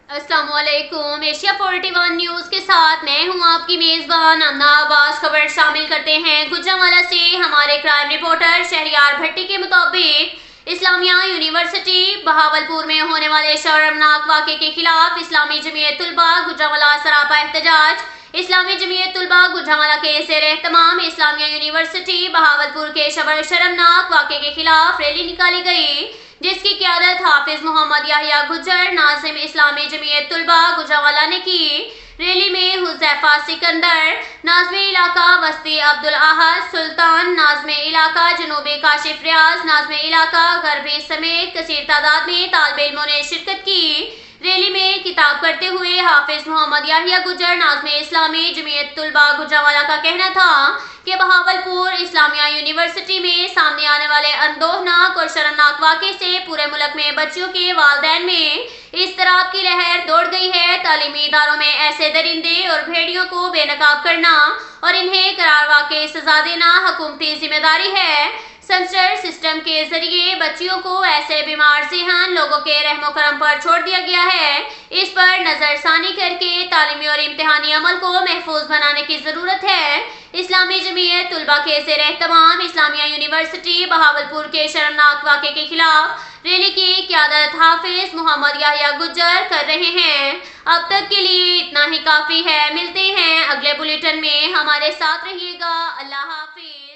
अस्सलाम वालेकुम। Asia 41 news के साथ मैं हूं आपकी मेजबान अन्ना अब्बास। खबर शामिल करते हैं गुजरांवाला से। हमारे क्राइम रिपोर्टर शहरियार भट्टी के मुताबिक इस्लामिया यूनिवर्सिटी बहावलपुर में होने वाले शर्मनाक वाक़े के खिलाफ इस्लामी जमीयत तुलबा गुजरांवाला सरापा एहतजाज। इस्लामी जमीयत तुलबा गुजरांवाला के ज़ेर एहतमाम इस्लामिया यूनिवर्सिटी बहावलपुर के शर्मनाक वाक़े के खिलाफ रैली निकाली गई, जिसकी क़यादत हाफिज मोहम्मद याहिया गुज्जर नाज़िम इस्लामी जमीयत तुलबा गुजरांवाला ने की। रैली में हुज़ैफा सिकंदर नाज़िम इलाका वस्ती अब्दुल अहद सुल्तान नाज़िम इलाका जनूबी काशिफ रियाज नाज़िम इलाका गरबी समेत कसीर तादाद में तालिब इल्मों ने शिरकत की। रैली में खिताब करते हुए हाफिज मोहम्मद याहिया गुज्जर नाज़िम इस्लामी जमीयत तुलबा गुजरांवाला का कहना था कि बहावलपुर इस्लामिया यूनिवर्सिटी में सामने आने वाले अनदोहनाक और शर्मनाक वाक़े से पूरे मुल्क में बच्चियों के वालिदैन में इज़्तिराब की लहर दौड़ गई है। तालीमी इदारों में ऐसे दरिंदे और भेड़ियों को बेनकाब करना और इन्हें करार वाक़ई सजा देना हुकूमती जिम्मेदारी है। सेंसर सिस्टम के जरिए बच्चियों को ऐसे बीमार ज़हन लोगों के रहमो करम पर छोड़ दिया गया है। इस पर नज़रसानी करके तालीमी और इम्तिहानी अमल को महफूज बनाने की ज़रूरत है। इस्लामी जमीयत तुलबा के ज़ेर एहतमाम इस्लामिया यूनिवर्सिटी बहावलपुर के शर्मनाक वाक़े के खिलाफ रैली की क़यादत हाफिज मोहम्मद याहिया गुज्जर कर रहे हैं। अब तक के लिए इतना ही काफ़ी है। मिलते हैं अगले बुलेटिन में, हमारे साथ रहिएगा। अल्लाह हाफिज।